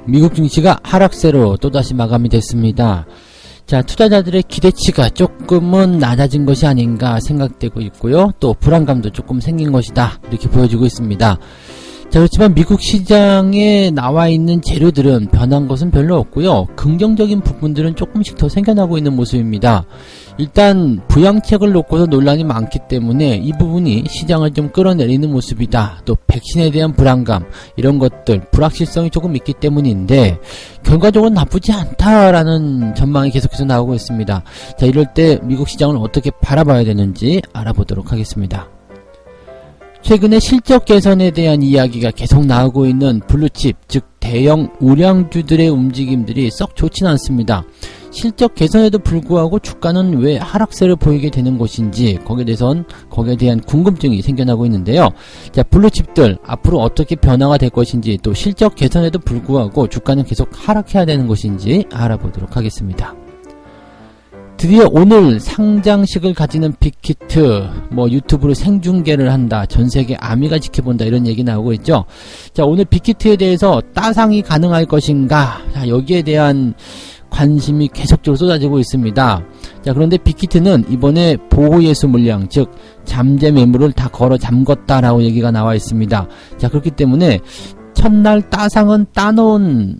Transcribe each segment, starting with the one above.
미국 증시가 하락세로 또다시 마감이 됐습니다. 자, 투자자들의 기대치가 조금은 낮아진 것이 아닌가 생각되고 있고요. 또 불안감도 조금 생긴 것이다, 이렇게 보여지고 있습니다. 자, 그렇지만 미국 시장에 나와 있는 재료들은 변한 것은 별로 없고요. 긍정적인 부분들은 조금씩 더 생겨나고 있는 모습입니다. 일단 부양책을 놓고서 논란이 많기 때문에 이 부분이 시장을 좀 끌어내리는 모습이다. 또 백신에 대한 불안감, 이런 것들, 불확실성이 조금 있기 때문인데 결과적으로 나쁘지 않다라는 전망이 계속해서 나오고 있습니다. 자, 이럴 때 미국 시장을 어떻게 바라봐야 되는지 알아보도록 하겠습니다. 최근에 실적 개선에 대한 이야기가 계속 나오고 있는 블루칩, 즉 대형 우량주들의 움직임들이 썩 좋지는 않습니다. 실적 개선에도 불구하고 주가는 왜 하락세를 보이게 되는 것인지 거기에 대한 궁금증이 생겨나고 있는데요. 자, 블루칩들 앞으로 어떻게 변화가 될 것인지, 또 실적 개선에도 불구하고 주가는 계속 하락해야 되는 것인지 알아보도록 하겠습니다. 드디어 오늘 상장식을 가지는 빅히트, 유튜브로 생중계를 한다, 전세계 아미가 지켜본다, 이런 얘기 나오고 있죠. 자, 오늘 빅히트에 대해서 따상이 가능할 것인가, 자, 여기에 대한 관심이 계속적으로 쏟아지고 있습니다. 자, 그런데 빅히트는 이번에 보호예수 물량, 즉 잠재 매물을 다 걸어 잠궜다라고 얘기가 나와 있습니다. 자, 그렇기 때문에 첫날 따상은 따놓은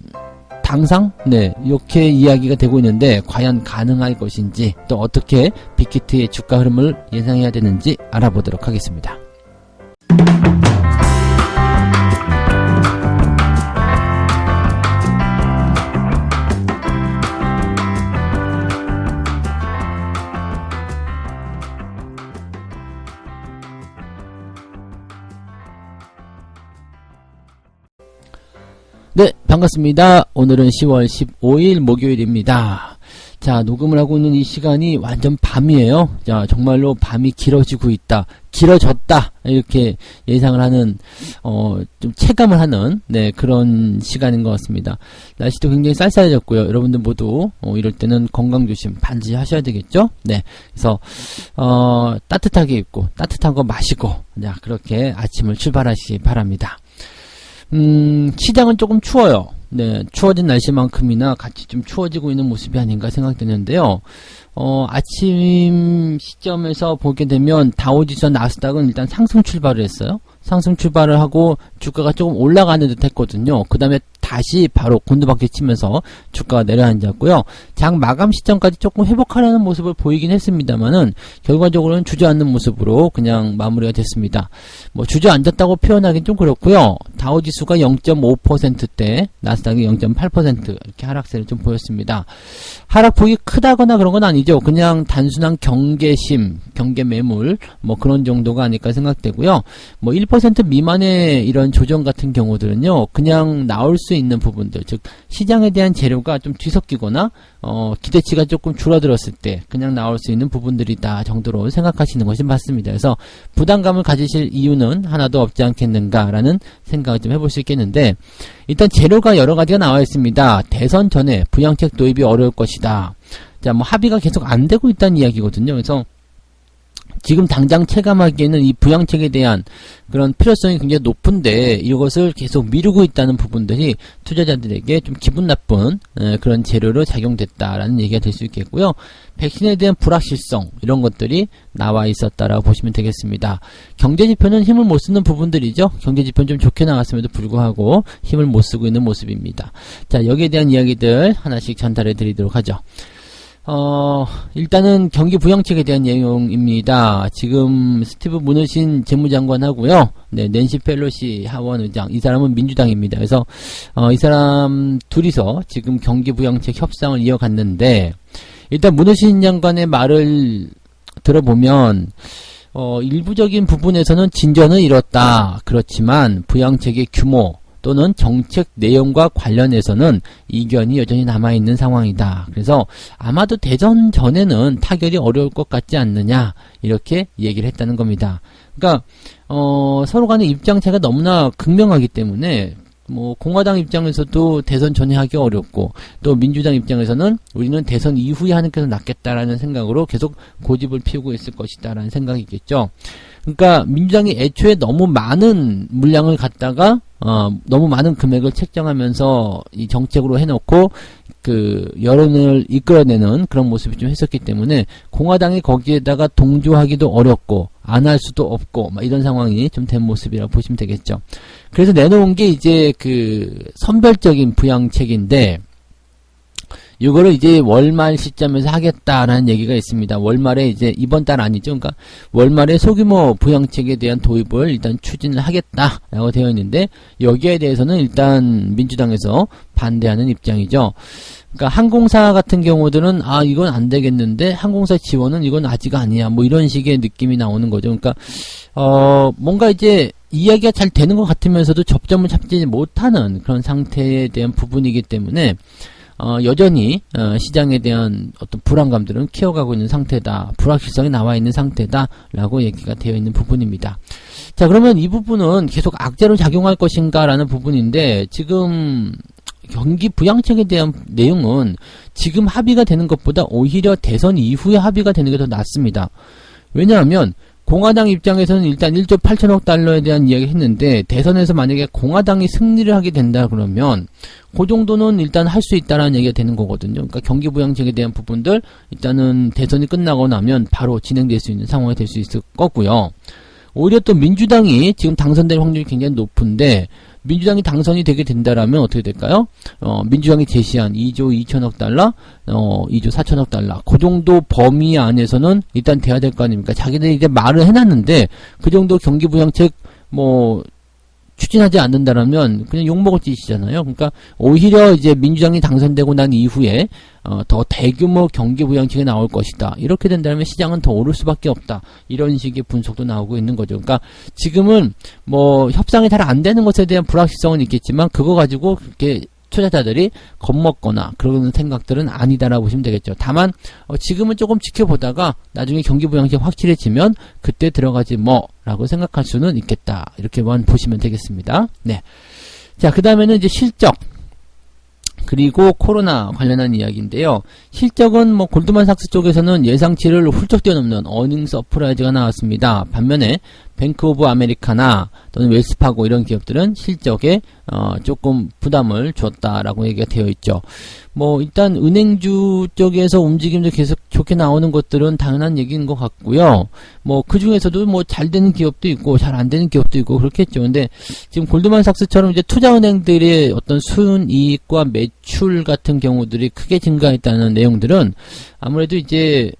당상? 네, 이렇게 이야기가 되고 있는데 과연 가능할 것인지, 또 어떻게 빅히트의 주가 흐름을 예상해야 되는지 알아보도록 하겠습니다. 네, 반갑습니다. 오늘은 10월 15일 목요일입니다. 자, 녹음을 하고 있는 이 시간이 완전 밤이에요. 자, 정말로 밤이 길어지고 있다, 길어졌다, 이렇게 예상을 하는, 좀 체감을 하는, 네, 그런 시간인 것 같습니다. 날씨도 굉장히 쌀쌀해졌고요. 여러분들 모두, 이럴 때는 건강조심 반드시 하셔야 되겠죠? 네. 그래서, 따뜻하게 입고, 따뜻한 거 마시고, 자, 그렇게 아침을 출발하시기 바랍니다. 시장은 조금 추워요. 네, 추워진 날씨만큼이나 같이 좀 추워지고 있는 모습이 아닌가 생각되는데요. 아침 시점에서 보게 되면 다우지수와 나스닥은 일단 상승 출발을 했어요. 상승 출발을 하고 주가가 조금 올라가는 듯 했거든요. 그 다음에 다시 바로 곤두박질 치면서 주가가 내려앉았고요. 장 마감 시점까지 조금 회복하려는 모습을 보이긴 했습니다만은 결과적으로는 주저앉는 모습으로 그냥 마무리가 됐습니다. 주저앉았다고 표현하기는 좀 그렇고요. 다우지수가 0.5%대, 나스닥이 0.8% 이렇게 하락세를 좀 보였습니다. 하락폭이 크다거나 그런 건 아니죠. 그냥 단순한 경계심, 경계 매물, 그런 정도가 아닐까 생각되고요. 1% 미만의 이런 조정 같은 경우들은요, 그냥 나올 수 있는 부분들, 즉 시장에 대한 재료가 좀 뒤섞이거나 기대치가 조금 줄어들었을 때 그냥 나올 수 있는 부분들이다 정도로 생각하시는 것이 맞습니다. 그래서 부담감을 가지실 이유는 하나도 없지 않겠는가라는 생각을 좀 해볼 수 있겠는데, 일단 재료가 여러 가지가 나와 있습니다. 대선 전에 부양책 도입이 어려울 것이다. 자, 합의가 계속 안 되고 있다는 이야기거든요. 그래서 지금 당장 체감하기에는 이 부양책에 대한 그런 필요성이 굉장히 높은데 이것을 계속 미루고 있다는 부분들이 투자자들에게 좀 기분 나쁜 그런 재료로 작용됐다라는 얘기가 될 수 있겠고요. 백신에 대한 불확실성, 이런 것들이 나와 있었다라고 보시면 되겠습니다. 경제지표는 힘을 못 쓰는 부분들이죠. 경제지표는 좀 좋게 나왔음에도 불구하고 힘을 못 쓰고 있는 모습입니다. 자, 여기에 대한 이야기들 하나씩 전달해 드리도록 하죠. 일단은 경기 부양책에 대한 내용입니다. 지금 스티브 무누신 재무장관하고요. 네, 낸시 펠로시 하원 의장, 이 사람은 민주당입니다. 그래서, 이 사람 둘이서 지금 경기 부양책 협상을 이어갔는데, 일단 무누신 장관의 말을 들어보면, 일부적인 부분에서는 진전을 이뤘다. 그렇지만 부양책의 규모, 또는 정책 내용과 관련해서는 이견이 여전히 남아있는 상황이다. 그래서 아마도 대선 전에는 타결이 어려울 것 같지 않느냐, 이렇게 얘기를 했다는 겁니다. 그러니까 서로 간의 입장차가 너무나 극명하기 때문에 공화당 입장에서도 대선 전에 하기 어렵고, 또 민주당 입장에서는 우리는 대선 이후에 하는 게 더 낫겠다라는 생각으로 계속 고집을 피우고 있을 것이다라는 생각이겠죠. 그러니까 민주당이 애초에 너무 많은 물량을 갖다가 너무 많은 금액을 책정하면서 이 정책으로 해놓고 그 여론을 이끌어내는 그런 모습이 좀 했었기 때문에 공화당이 거기에다가 동조하기도 어렵고 안 할 수도 없고 막 이런 상황이 좀 된 모습이라고 보시면 되겠죠. 그래서 내놓은 게 이제 그 선별적인 부양책인데 이거를 이제 월말 시점에서 하겠다라는 얘기가 있습니다. 월말에 이제 이번 달 아니죠. 그러니까 월말에 소규모 부양책에 대한 도입을 일단 추진을 하겠다라고 되어 있는데 여기에 대해서는 일단 민주당에서 반대하는 입장이죠. 그러니까 항공사 같은 경우들은 이건 안 되겠는데 항공사 지원은 이건 아직 아니야. 뭐 이런 식의 느낌이 나오는 거죠. 그러니까 뭔가 이제 이야기가 잘 되는 것 같으면서도 접점을 잡지 못하는 그런 상태에 대한 부분이기 때문에 여전히 시장에 대한 어떤 불안감들은 키워가고 있는 상태다. 불확실성이 나와 있는 상태다 라고 얘기가 되어 있는 부분입니다. 자, 그러면 이 부분은 계속 악재로 작용할 것인가 라는 부분인데 지금 경기 부양책에 대한 내용은 지금 합의가 되는 것보다 오히려 대선 이후에 합의가 되는 게 더 낫습니다. 왜냐하면 공화당 입장에서는 일단 1조 8천억 달러에 대한 이야기를 했는데 대선에서 만약에 공화당이 승리를 하게 된다 그러면 그 정도는 일단 할 수 있다라는 얘기가 되는 거거든요. 그러니까 경기 부양책에 대한 부분들 일단은 대선이 끝나고 나면 바로 진행될 수 있는 상황이 될 수 있을 거고요. 오히려 또 민주당이 지금 당선될 확률이 굉장히 높은데 민주당이 당선이 되게 된다라면 어떻게 될까요? 민주당이 제시한 2조 2천억 달러, 2조 4천억 달러, 그 정도 범위 안에서는 일단 돼야 될 거 아닙니까? 자기들이 이제 말을 해놨는데, 그 정도 경기부양책, 추진하지 않는다라면, 그냥 욕먹을 짓이잖아요. 그러니까, 오히려 이제 민주당이 당선되고 난 이후에, 더 대규모 경기부양책이 나올 것이다. 이렇게 된다면 시장은 더 오를 수밖에 없다. 이런 식의 분석도 나오고 있는 거죠. 그러니까, 지금은 협상이 잘 안 되는 것에 대한 불확실성은 있겠지만, 그거 가지고 그렇게 투자자들이 겁먹거나 그런 생각들은 아니다라고 보시면 되겠죠. 다만 지금은 조금 지켜보다가 나중에 경기부양책 확실해지면 그때 들어가지 라고 생각할 수는 있겠다. 이렇게만 보시면 되겠습니다. 네. 자, 그 다음에는 이제 실적 그리고 코로나 관련한 이야기인데요. 실적은 골드만삭스 쪽에서는 예상치를 훌쩍 뛰어넘는 어닝 서프라이즈가 나왔습니다. 반면에 뱅크 오브 아메리카나 또는 웰스파고 이런 기업들은 실적에 조금 부담을 줬다라고 얘기가 되어 있죠. 일단 은행주 쪽에서 움직임도 계속 좋게 나오는 것들은 당연한 얘기인 것 같고요. 그 중에서도 잘 되는 기업도 있고 잘 안 되는 기업도 있고 그렇겠죠. 근데 지금 골드만삭스처럼 이제 투자은행들의 어떤 순이익과 매출 같은 경우들이 크게 증가했다는 내용들은 아무래도 이제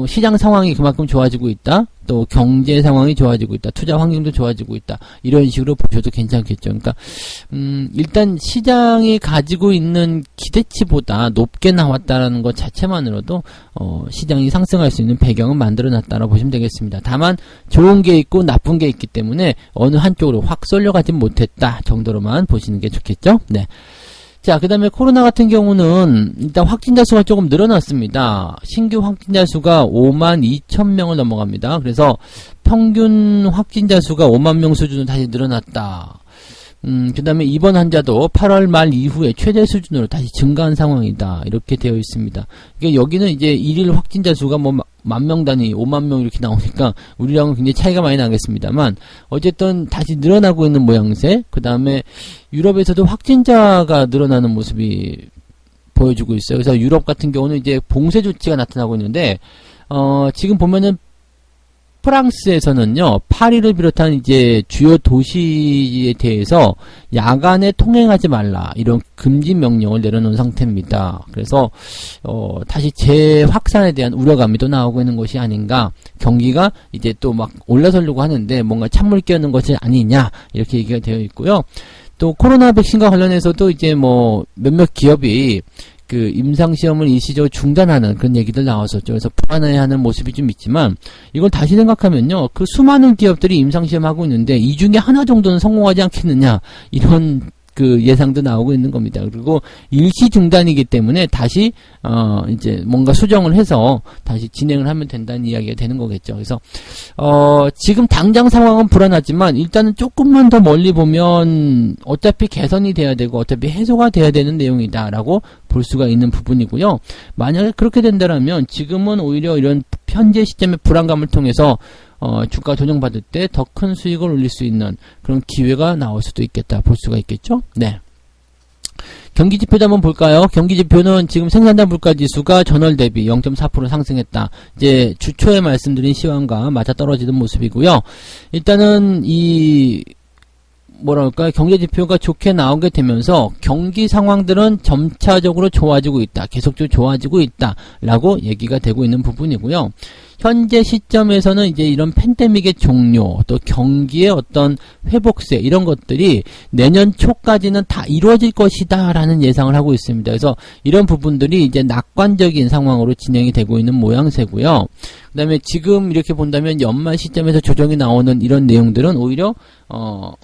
시장 상황이 그만큼 좋아지고 있다. 또 경제 상황이 좋아지고 있다. 투자 환경도 좋아지고 있다. 이런 식으로 보셔도 괜찮겠죠. 그러니까 일단 시장이 가지고 있는 기대치보다 높게 나왔다라는 것 자체만으로도 시장이 상승할 수 있는 배경을 만들어놨다라고 보시면 되겠습니다. 다만 좋은 게 있고 나쁜 게 있기 때문에 어느 한쪽으로 확 쏠려가지 못했다 정도로만 보시는 게 좋겠죠. 네. 자, 그 다음에 코로나 같은 경우는 일단 확진자 수가 조금 늘어났습니다. 신규 확진자 수가 5만 2천 명을 넘어갑니다. 그래서 평균 확진자 수가 5만 명 수준으로 다시 늘어났다. 그 다음에 입원 환자도 8월 말 이후에 최대 수준으로 다시 증가한 상황이다. 이렇게 되어 있습니다. 그러니까 여기는 이제 일일 확진자 수가 10,000명 단위, 5만 명 이렇게 나오니까 우리랑은 굉장히 차이가 많이 나겠습니다만 어쨌든 다시 늘어나고 있는 모양새. 그 다음에 유럽에서도 확진자가 늘어나는 모습이 보여주고 있어요. 그래서 유럽 같은 경우는 이제 봉쇄 조치가 나타나고 있는데 지금 보면은 프랑스에서는요, 파리를 비롯한 이제 주요 도시에 대해서 야간에 통행하지 말라 이런 금지 명령을 내려놓은 상태입니다. 그래서 다시 재확산에 대한 우려감이 또 나오고 있는 것이 아닌가. 경기가 이제 또 막 올라서려고 하는데 뭔가 찬물 끼얹는 것이 아니냐 이렇게 얘기가 되어 있고요. 또 코로나 백신과 관련해서도 이제 몇몇 기업이 그 임상시험을 일시적으로 중단하는 그런 얘기들 나왔었죠. 그래서 불안해하는 모습이 좀 있지만 이걸 다시 생각하면요. 그 수많은 기업들이 임상시험 하고 있는데 이 중에 하나 정도는 성공하지 않겠느냐 이런 그 예상도 나오고 있는 겁니다. 그리고 일시 중단이기 때문에 다시 이제 뭔가 수정을 해서 다시 진행을 하면 된다는 이야기가 되는 거겠죠. 그래서 지금 당장 상황은 불안하지만 일단은 조금만 더 멀리 보면 어차피 개선이 돼야 되고 어차피 해소가 돼야 되는 내용이다라고 볼 수가 있는 부분이고요. 만약에 그렇게 된다면 지금은 오히려 이런 현재 시점의 불안감을 통해서 주가 조정받을 때 더 큰 수익을 올릴 수 있는 그런 기회가 나올 수도 있겠다 볼 수가 있겠죠. 네. 경기지표도 한번 볼까요? 경기지표는 지금 생산자 물가지수가 전월 대비 0.4% 상승했다. 이제 주초에 말씀드린 시황과 맞아 떨어지는 모습이고요. 일단은 뭐랄까요, 경제지표가 좋게 나오게 되면서 경기 상황들은 점차적으로 좋아지고 있다, 계속적으로 좋아지고 있다 라고 얘기가 되고 있는 부분이고요. 현재 시점에서는 이제 이런 팬데믹의 종료, 또 경기의 어떤 회복세 이런 것들이 내년 초까지는 다 이루어질 것이다 라는 예상을 하고 있습니다. 그래서 이런 부분들이 이제 낙관적인 상황으로 진행이 되고 있는 모양새고요. 그 다음에 지금 이렇게 본다면 연말 시점에서 조정이 나오는 이런 내용들은 오히려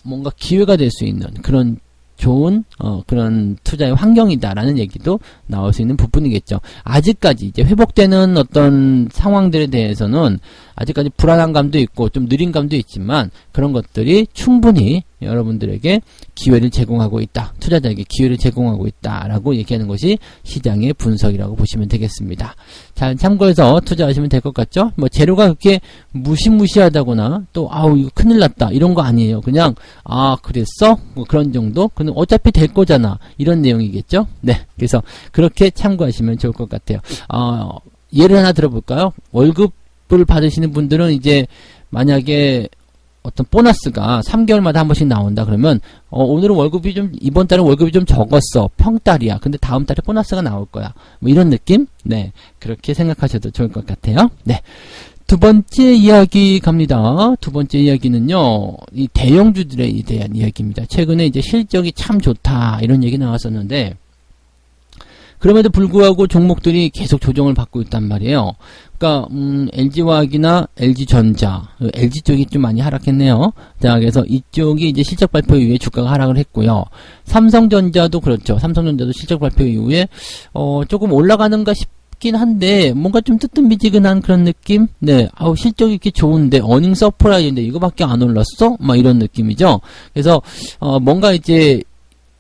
뭔가 기회가 될 수 있는 그런 좋은 그런 투자의 환경이다라는 얘기도 나올 수 있는 부분이겠죠. 아직까지 이제 회복되는 어떤 상황들에 대해서는 아직까지 불안한 감도 있고 좀 느린 감도 있지만 그런 것들이 충분히 여러분들에게 기회를 제공하고 있다. 투자자에게 기회를 제공하고 있다라고 얘기하는 것이 시장의 분석이라고 보시면 되겠습니다. 잘 참고해서 투자하시면 될 것 같죠? 뭐 재료가 그렇게 무시무시하다거나 또 아우 이거 큰일 났다 이런 거 아니에요. 그냥 그랬어? 뭐 그런 정도? 그는 어차피 될 거잖아. 이런 내용이겠죠? 네. 그래서 그렇게 참고하시면 좋을 것 같아요. 예를 하나 들어볼까요? 월급을 받으시는 분들은 이제 만약에 어떤 보너스가 3개월마다 한 번씩 나온다 그러면 오늘은 월급이 좀 이번 달은 월급이 좀 적었어, 평달이야. 근데 다음 달에 보너스가 나올 거야. 뭐 이런 느낌? 네, 그렇게 생각하셔도 좋을 것 같아요. 네, 두 번째 이야기 갑니다. 두 번째 이야기는요, 이 대형주들에 대한 이야기입니다. 최근에 이제 실적이 참 좋다 이런 얘기 나왔었는데 그럼에도 불구하고 종목들이 계속 조정을 받고 있단 말이에요. 그러니까 LG화학이나 LG전자, LG 쪽이 좀 많이 하락했네요. 자, 그래서 이쪽이 이제 실적 발표 이후에 주가가 하락을 했고요. 삼성전자도 그렇죠. 삼성전자도 실적 발표 이후에 조금 올라가는가 싶긴 한데 뭔가 좀 뜨뜻미지근한 그런 느낌? 네, 실적이 이렇게 좋은데 어닝 서프라이즈인데 이거밖에 안 올랐어? 막 이런 느낌이죠. 그래서 뭔가 이제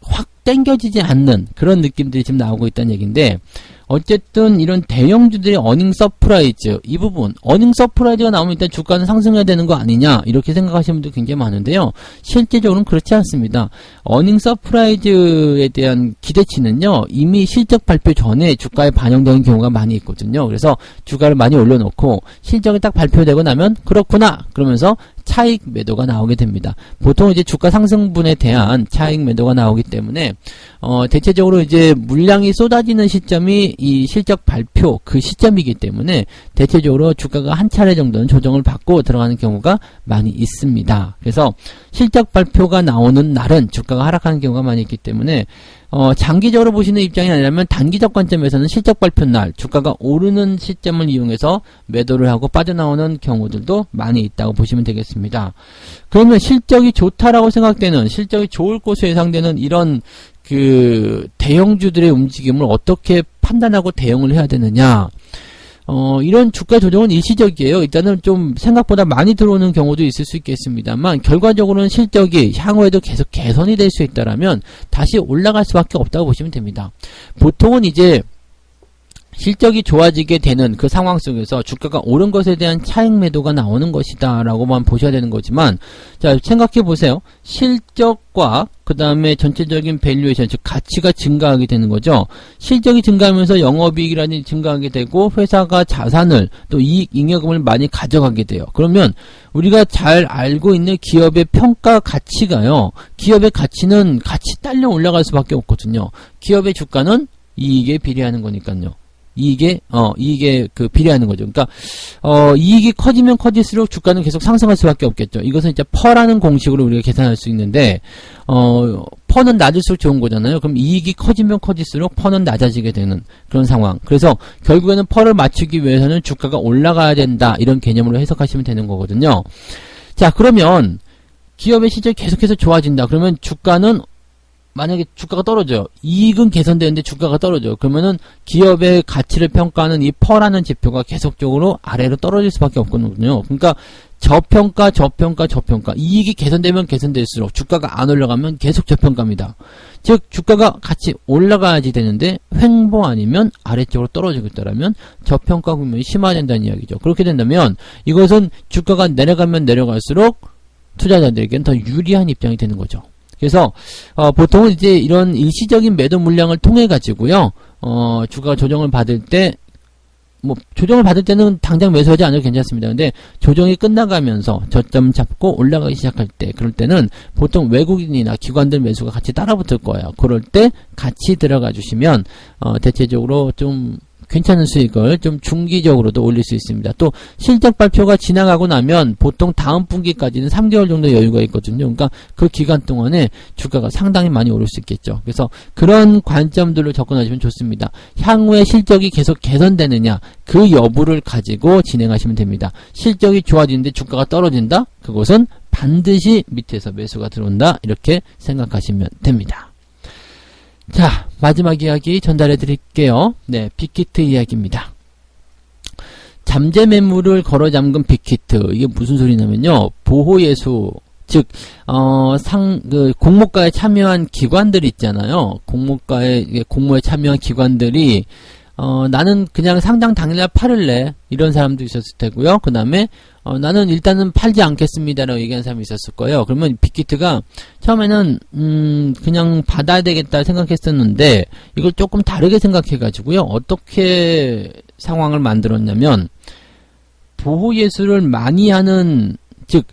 확 땡겨지지 않는 그런 느낌들이 지금 나오고 있다는 얘기인데 어쨌든 이런 대형주들의 어닝 서프라이즈 이 부분 어닝 서프라이즈가 나오면 일단 주가는 상승해야 되는 거 아니냐 이렇게 생각하시는 분들 굉장히 많은데요. 실제적으로는 그렇지 않습니다. 어닝 서프라이즈에 대한 기대치는요. 이미 실적 발표 전에 주가에 반영되는 경우가 많이 있거든요. 그래서 주가를 많이 올려놓고 실적이 딱 발표되고 나면 그렇구나 그러면서 차익 매도가 나오게 됩니다. 보통 이제 주가 상승분에 대한 차익 매도가 나오기 때문에 대체적으로 이제 물량이 쏟아지는 시점이 이 실적 발표 그 시점이기 때문에 대체적으로 주가가 한 차례 정도는 조정을 받고 들어가는 경우가 많이 있습니다. 그래서 실적 발표가 나오는 날은 주가가 하락하는 경우가 많이 있기 때문에 장기적으로 보시는 입장이 아니라면 단기적 관점에서는 실적 발표 날 주가가 오르는 시점을 이용해서 매도를 하고 빠져나오는 경우들도 많이 있다고 보시면 되겠습니다. 그러면 실적이 좋다라고 생각되는 실적이 좋을 것으로 예상되는 이런 그 대형주들의 움직임을 어떻게 판단하고 대응을 해야 되느냐? 이런 주가 조정은 일시적이에요. 일단은 좀 생각보다 많이 들어오는 경우도 있을 수 있겠습니다만 결과적으로는 실적이 향후에도 계속 개선이 될 수 있다라면 다시 올라갈 수밖에 없다고 보시면 됩니다. 보통은 이제 실적이 좋아지게 되는 그 상황 속에서 주가가 오른 것에 대한 차익 매도가 나오는 것이다 라고만 보셔야 되는 거지만 자 생각해 보세요. 실적과 그 다음에 전체적인 밸류에이션 즉 가치가 증가하게 되는 거죠. 실적이 증가하면서 영업이익이라든지 증가하게 되고 회사가 자산을 또 이익 잉여금을 많이 가져가게 돼요. 그러면 우리가 잘 알고 있는 기업의 평가 가치가요. 기업의 가치는 같이 딸려 올라갈 수밖에 없거든요. 기업의 주가는 이익에 비례하는 거니까요. 이익에 비례하는 거죠. 그러니까, 이익이 커지면 커질수록 주가는 계속 상승할 수밖에 없겠죠. 이것은 이제 퍼라는 공식으로 우리가 계산할 수 있는데, 퍼는 낮을수록 좋은 거잖아요. 그럼 이익이 커지면 커질수록 퍼는 낮아지게 되는 그런 상황. 그래서 결국에는 퍼를 맞추기 위해서는 주가가 올라가야 된다. 이런 개념으로 해석하시면 되는 거거든요. 자, 그러면 기업의 실적이 계속해서 좋아진다. 그러면 주가는 만약에 주가가 떨어져요. 이익은 개선되는데 주가가 떨어져요. 그러면은 기업의 가치를 평가하는 이 퍼라는 지표가 계속적으로 아래로 떨어질 수밖에 없거든요. 그러니까 저평가. 이익이 개선되면 개선될수록 주가가 안 올라가면 계속 저평가입니다. 즉 주가가 같이 올라가야지 되는데 횡보 아니면 아래쪽으로 떨어지고 있다라면 저평가 국면이 심화된다는 이야기죠. 그렇게 된다면 이것은 주가가 내려가면 내려갈수록 투자자들에게는 더 유리한 입장이 되는 거죠. 그래서 보통은 이제 이런 일시적인 매도 물량을 통해 가지고요, 주가 조정을 받을 때, 뭐 조정을 받을 때는 당장 매수하지 않아도 괜찮습니다. 근데 조정이 끝나가면서 저점 잡고 올라가기 시작할 때, 그럴 때는 보통 외국인이나 기관들 매수가 같이 따라붙을 거예요. 그럴 때 같이 들어가 주시면 대체적으로 좀 괜찮은 수익을 좀 중기적으로도 올릴 수 있습니다. 또 실적 발표가 지나가고 나면 보통 다음 분기까지는 3개월 정도 여유가 있거든요. 그러니까 그 기간 동안에 주가가 상당히 많이 오를 수 있겠죠. 그래서 그런 관점들로 접근하시면 좋습니다. 향후에 실적이 계속 개선되느냐, 그 여부를 가지고 진행하시면 됩니다. 실적이 좋아지는데 주가가 떨어진다? 그것은 반드시 밑에서 매수가 들어온다, 이렇게 생각하시면 됩니다. 자, 마지막 이야기 전달해 드릴게요. 네, 빅히트 이야기입니다. 잠재 매물을 걸어 잠근 빅히트. 이게 무슨 소리냐면요, 보호예수, 즉, 공모가에 참여한 기관들 있잖아요. 공모에 참여한 기관들이, 나는 그냥 상장 당일날 팔을래, 이런 사람도 있었을 테고요. 그 다음에 나는 일단은 팔지 않겠습니다라고 얘기한 사람이 있었을 거예요. 그러면 빅히트가 처음에는 그냥 받아야 되겠다 생각했었는데 이걸 조금 다르게 생각해가지고요, 어떻게 상황을 만들었냐면, 보호예수를 많이 하는, 즉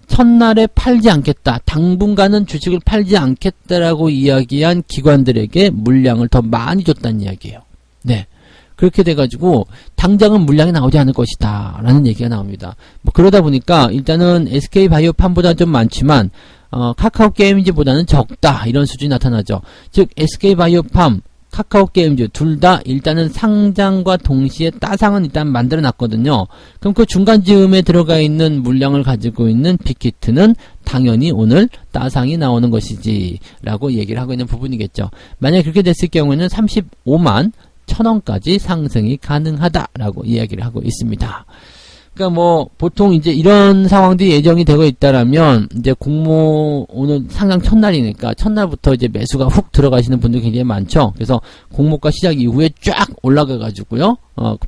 첫날에 팔지 않겠다, 당분간은 주식을 팔지 않겠다라고 이야기한 기관들에게 물량을 더 많이 줬다는 이야기예요. 네. 그렇게 돼가지고 당장은 물량이 나오지 않을 것이다 라는 얘기가 나옵니다. 뭐 그러다 보니까 일단은 SK바이오팜보다 좀 많지만 카카오게임즈보다는 적다, 이런 수준이 나타나죠. 즉 SK바이오팜, 카카오게임즈 둘 다 일단은 상장과 동시에 따상은 일단 만들어 놨거든요. 그럼 그 중간 즈음에 들어가 있는 물량을 가지고 있는 빅히트는 당연히 오늘 따상이 나오는 것이지 라고 얘기를 하고 있는 부분이겠죠. 만약에 그렇게 됐을 경우에는 35만 1,000원까지 상승이 가능하다라고 이야기를 하고 있습니다. 그러니까 뭐 보통 이제 이런 상황들이 예정이 되고 있다라면, 이제 공모 오늘 상장 첫날이니까 첫날부터 이제 매수가 훅 들어가시는 분들 굉장히 많죠. 그래서 공모가 시작 이후에 쫙 올라가 가지고요,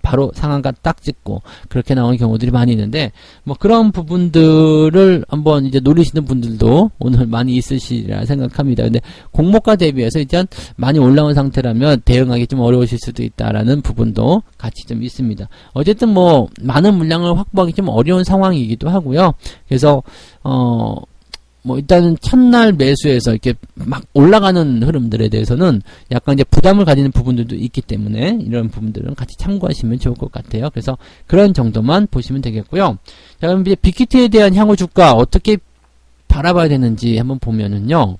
바로 상한가 딱 찍고 그렇게 나오는 경우들이 많이 있는데, 뭐 그런 부분들을 한번 이제 노리시는 분들도 오늘 많이 있으시리라 생각합니다. 근데 공모가 대비해서 일단 많이 올라온 상태라면 대응하기 좀 어려우실 수도 있다라는 부분도 같이 좀 있습니다. 어쨌든 뭐 많은 물량을 확보하기 좀 어려운 상황이기도 하고요. 그래서 뭐 일단은 첫날 매수해서 이렇게 막 올라가는 흐름들에 대해서는 약간 이제 부담을 가지는 부분들도 있기 때문에 이런 부분들은 같이 참고하시면 좋을 것 같아요. 그래서 그런 정도만 보시면 되겠고요. 자, 그럼 이제 빅히트에 대한 향후 주가 어떻게 바라봐야 되는지 한번 보면은요,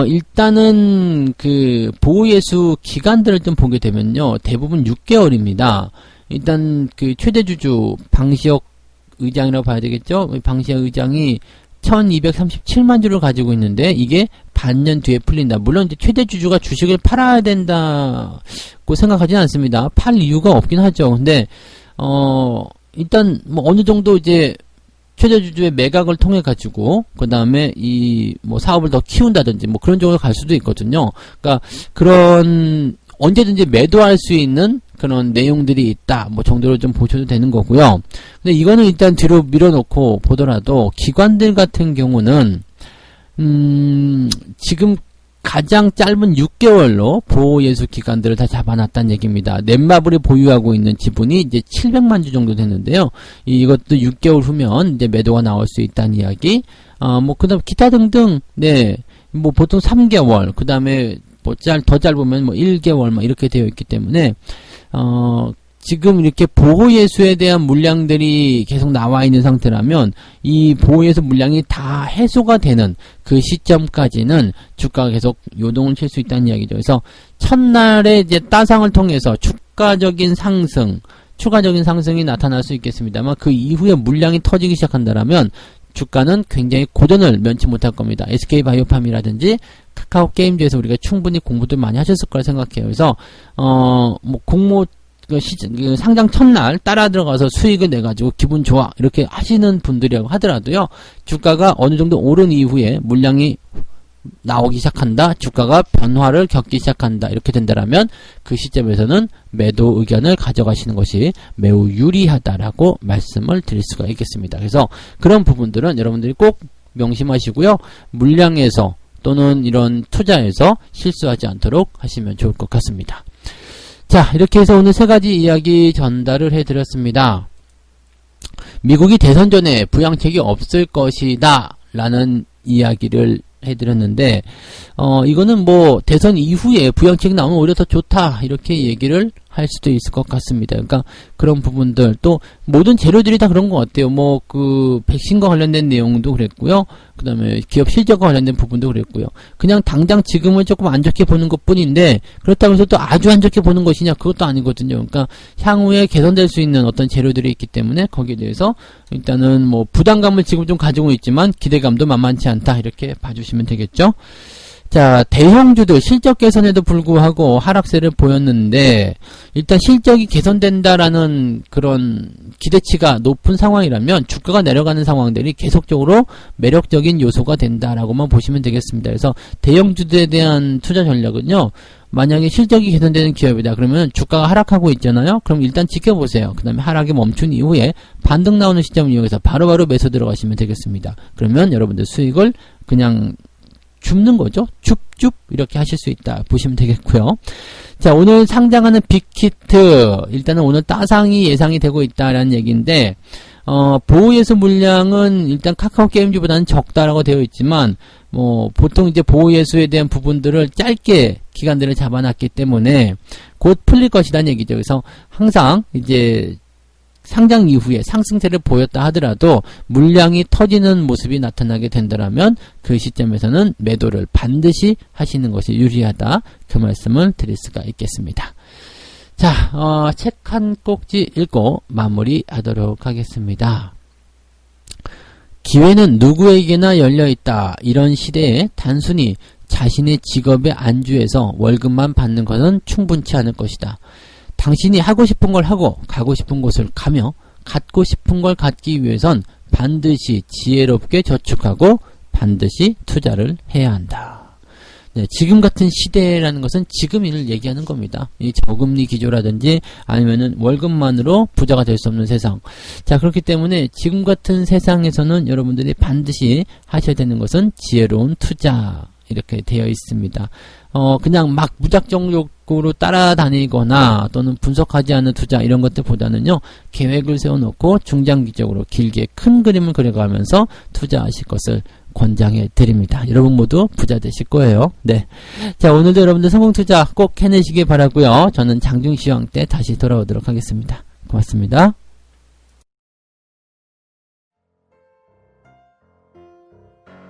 일단은 그 보호예수 기간들을 좀 보게 되면요, 대부분 6개월입니다. 일단 그 최대 주주 방시혁 의장이라고 봐야 되겠죠. 방시혁 의장이 1237만 주를 가지고 있는데 이게 반년 뒤에 풀린다. 물론 이제 최대 주주가 주식을 팔아야 된다고 생각하지는 않습니다. 팔 이유가 없긴 하죠. 근데 일단 뭐 어느 정도 이제 최대 주주의 매각을 통해 가지고 그 다음에 이 뭐 사업을 더 키운다든지 뭐 그런 쪽으로 갈 수도 있거든요. 그러니까 그런 언제든지 매도할 수 있는 그런 내용들이 있다, 뭐 정도로 좀 보셔도 되는 거고요. 근데 이거는 일단 뒤로 밀어놓고 보더라도 기관들 같은 경우는 지금 가장 짧은 6개월로 보호예수 기관들을 다 잡아놨다는 얘기입니다. 넷마블이 보유하고 있는 지분이 이제 700만 주 정도 되는데요. 이것도 6개월 후면 이제 매도가 나올 수 있다는 이야기. 뭐 그다음 기타 등등, 네, 뭐 보통 3개월, 그 다음에 뭐 더 짧으면 뭐 1개월 막 이렇게 되어 있기 때문에 지금 이렇게 보호예수에 대한 물량들이 계속 나와 있는 상태라면 이 보호예수 물량이 다 해소가 되는 그 시점까지는 주가가 계속 요동을 칠 수 있다는 이야기죠. 그래서 첫날에 이제 따상을 통해서 추가적인 상승이 나타날 수 있겠습니다만 그 이후에 물량이 터지기 시작한다라면 주가는 굉장히 고전을 면치 못할 겁니다. SK바이오팜이라든지 카카오 게임즈에서 우리가 충분히 공부도 많이 하셨을 거라 생각해요. 그래서 공모 상장 첫날 따라 들어가서 수익을 내가지고 기분 좋아 이렇게 하시는 분들이라고 하더라도요, 주가가 어느 정도 오른 이후에 물량이 나오기 시작한다, 주가가 변화를 겪기 시작한다 이렇게 된다라면 그 시점에서는 매도 의견을 가져가시는 것이 매우 유리하다라고 말씀을 드릴 수가 있겠습니다. 그래서 그런 부분들은 여러분들이 꼭 명심하시고요, 물량에서 또는 이런 투자에서 실수하지 않도록 하시면 좋을 것 같습니다. 자, 이렇게 해서 오늘 세 가지 이야기 전달을 해드렸습니다. 미국이 대선 전에 부양책이 없을 것이다 라는 이야기를 해드렸는데, 이거는 뭐 대선 이후에 부양책이 나오면 오히려 더 좋다 이렇게 얘기를 할 수도 있을 것 같습니다. 그러니까 그런 부분들, 또 모든 재료들이 다 그런 것 같아요. 뭐 그 백신과 관련된 내용도 그랬고요, 그 다음에 기업 실적과 관련된 부분도 그랬고요. 그냥 당장 지금은 조금 안 좋게 보는 것 뿐인데, 그렇다고 해서 또 아주 안 좋게 보는 것이냐, 그것도 아니거든요. 그러니까 향후에 개선될 수 있는 어떤 재료들이 있기 때문에 거기에 대해서 일단은 뭐 부담감을 지금 좀 가지고 있지만 기대감도 만만치 않다 이렇게 봐주시면 되겠죠. 자, 대형주들 실적 개선에도 불구하고 하락세를 보였는데, 일단 실적이 개선된다라는 그런 기대치가 높은 상황이라면 주가가 내려가는 상황들이 계속적으로 매력적인 요소가 된다라고만 보시면 되겠습니다. 그래서 대형주들에 대한 투자 전략은요, 만약에 실적이 개선되는 기업이다 그러면 주가가 하락하고 있잖아요. 그럼 일단 지켜보세요. 그 다음에 하락이 멈춘 이후에 반등 나오는 시점을 이용해서 바로바로 매수 들어가시면 되겠습니다. 그러면 여러분들 수익을 그냥 줍는 거죠. 줍줍 이렇게 하실 수 있다 보시면 되겠고요. 자, 오늘 상장하는 빅히트, 일단은 오늘 따상이 예상이 되고 있다라는 얘기인데, 보호예수 물량은 일단 카카오 게임즈보다는 적다라고 되어 있지만, 보통 이제 보호예수에 대한 부분들을 짧게 기간들을 잡아놨기 때문에 곧 풀릴 것이라는 얘기죠. 그래서 항상 이제 상장 이후에 상승세를 보였다 하더라도 물량이 터지는 모습이 나타나게 된다면 그 시점에서는 매도를 반드시 하시는 것이 유리하다, 그 말씀을 드릴 수가 있겠습니다. 자, 책 한 꼭지 읽고 마무리하도록 하겠습니다. 기회는 누구에게나 열려있다. 이런 시대에 단순히 자신의 직업에 안주해서 월급만 받는 것은 충분치 않을 것이다. 당신이 하고 싶은 걸 하고 가고 싶은 곳을 가며 갖고 싶은 걸 갖기 위해선 반드시 지혜롭게 저축하고 반드시 투자를 해야 한다. 네, 지금 같은 시대라는 것은 지금을 얘기하는 겁니다. 이 저금리 기조라든지 아니면은 월급만으로 부자가 될 수 없는 세상. 자, 그렇기 때문에 지금 같은 세상에서는 여러분들이 반드시 하셔야 되는 것은 지혜로운 투자, 이렇게 되어 있습니다. 그냥 막 무작정적으로 따라다니거나 또는 분석하지 않은 투자 이런 것들보다는요, 계획을 세워놓고 중장기적으로 길게 큰 그림을 그려가면서 투자하실 것을 권장해 드립니다. 여러분 모두 부자 되실 거예요. 네. 자, 오늘도 여러분들 성공 투자 꼭 해내시길 바라고요. 저는 장중시황 때 다시 돌아오도록 하겠습니다. 고맙습니다.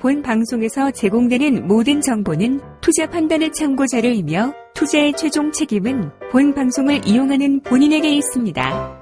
본 방송에서 제공되는 모든 정보는 투자 판단의 참고 자료이며 투자의 최종 책임은 본 방송을 이용하는 본인에게 있습니다.